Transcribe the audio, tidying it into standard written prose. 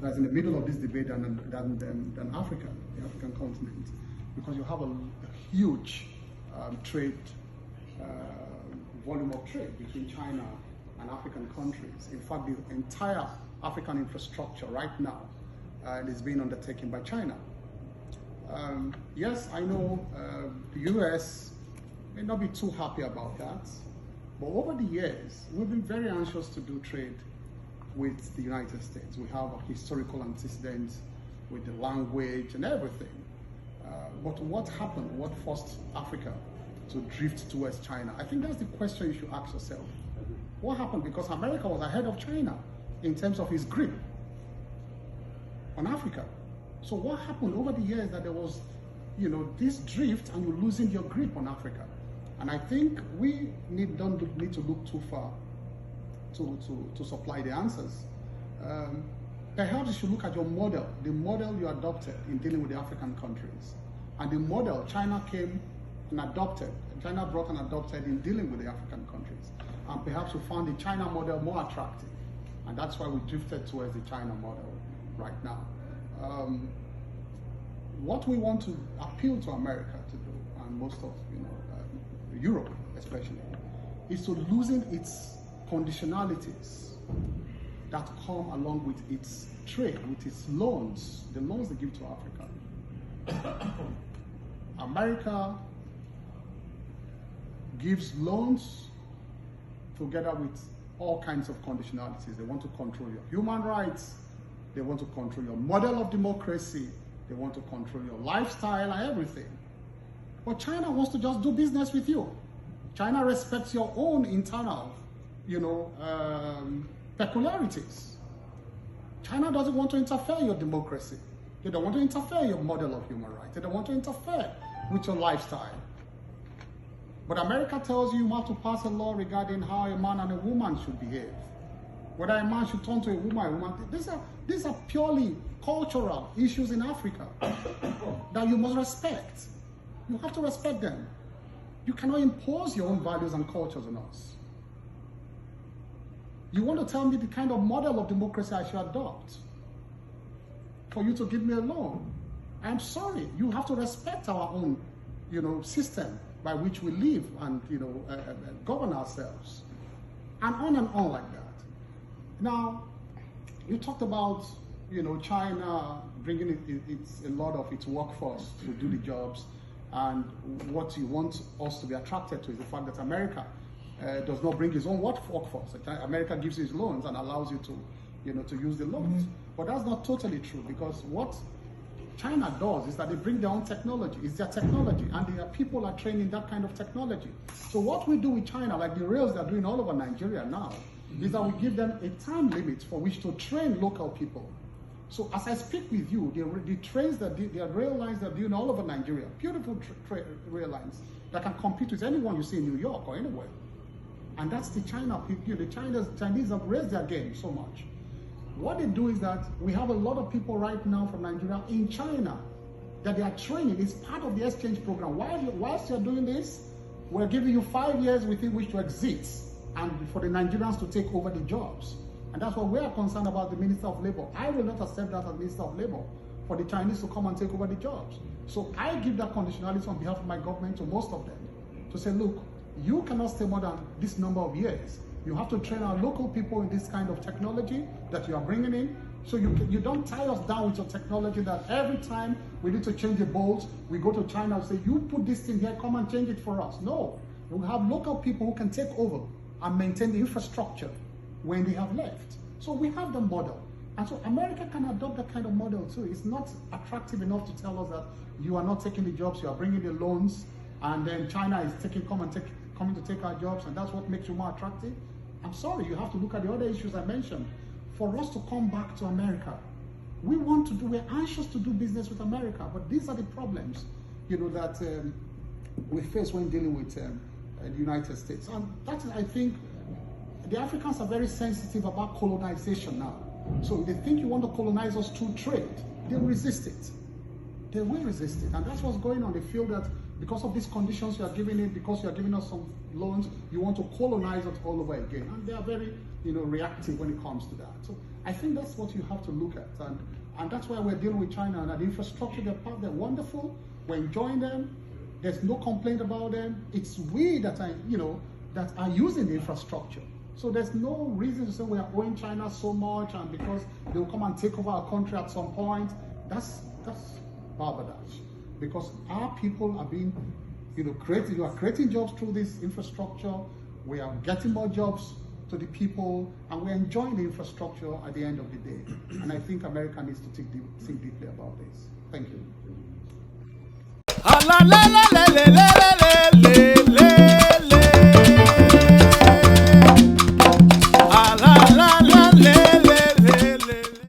that's in the middle of this debate than Africa, the African continent, because you have a huge trade, volume of trade between China and African countries. In fact, the entire African infrastructure right now is being undertaken by China. Yes, I know the US may not be too happy about that, but over the years, we've been very anxious to do trade with the United States. We have a historical antecedents with the language and everything. But what happened? What forced Africa to drift towards China? I think that's the question you should ask yourself. What happened? Because America was ahead of China in terms of its grip on Africa. So what happened over the years that there was, this drift and you're losing your grip on Africa? And I think we don't need to look too far to supply the answers. Perhaps you should look at your model, the model you adopted in dealing with the African countries. And the model China came and adopted, China brought and adopted in dealing with the African countries. And perhaps you found the China model more attractive. And that's why we drifted towards the China model right now. What we want to appeal to America to do, and most of Europe especially, is to loosen its conditionalities that come along with its trade, with its loans, the loans they give to Africa. America gives loans together with all kinds of conditionalities. They want to control your human rights, they want to control your model of democracy, they want to control your lifestyle and everything. But China wants to just do business with you. China respects your own internal, peculiarities. China doesn't want to interfere in your democracy. They don't want to interfere in your model of human rights. They don't want to interfere with your lifestyle. But America tells you have to pass a law regarding how a man and a woman should behave. Whether a man should turn to a woman. These are purely cultural issues in Africa that you must respect. You have to respect them. You cannot impose your own values and cultures on us. You want to tell me the kind of model of democracy I should adopt for you to give me a loan? I'm sorry, you have to respect our own, system by which we live and, govern ourselves, and on like that. Now, you talked about, China bringing a lot of its workforce to do the jobs, and what you want us to be attracted to is the fact that America does not bring its own workforce. America gives you loans and allows you to use the loans. But that's not totally true, because what China does is that they bring their own technology. It's their technology, and their people are trained in that kind of technology. So what we do with China, like the rails they're doing all over Nigeria now, is that we give them a time limit for which to train local people. So as I speak with you, the trains the rail lines they're doing all over Nigeria, beautiful rail lines that can compete with anyone you see in New York or anywhere. And that's the China people. The Chinese have raised their game so much. What they do is that we have a lot of people right now from Nigeria in China that they are training. It's part of the exchange program. Whilst you're doing this, we're giving you 5 years within which to exit and for the Nigerians to take over the jobs. And that's what we are concerned about, the Minister of Labor. I will not accept that as Minister of Labor for the Chinese to come and take over the jobs. So I give that conditionality on behalf of my government to most of them to say, look, you cannot stay more than this number of years. You have to train our local people in this kind of technology that you are bringing in. So you don't tie us down with your technology that every time we need to change the bolts, we go to China and say, you put this thing here, come and change it for us. No, we have local people who can take over and maintain the infrastructure when they have left. So we have the model. And so America can adopt that kind of model too. It's not attractive enough to tell us that you are not taking the jobs, you are bringing the loans, and then China is coming to take our jobs, and that's what makes you more attractive. I'm sorry, you have to look at the other issues I mentioned. For us to come back to America, we're anxious to do business with America, but these are the problems, that we face when dealing with the United States. And that is, I think, the Africans are very sensitive about colonization now. So if they think you want to colonize us through trade, they will resist it. They will resist it. And that's what's going on. They feel that because of these conditions you are giving it, because you are giving us some loans, you want to colonize us all over again. And they are very reactive when it comes to that. So I think that's what you have to look at, and that's why we're dealing with China. And the infrastructure, they're wonderful. We're enjoying them. There's no complaint about them. It's we that are using the infrastructure. So there's no reason to say we are owing China so much, and because they'll come and take over our country at some point. That's balderdash. Because our people are being, created. You are creating jobs through this infrastructure. We are getting more jobs to the people, and we're enjoying the infrastructure at the end of the day. And I think America needs to think deeply about this. Thank you.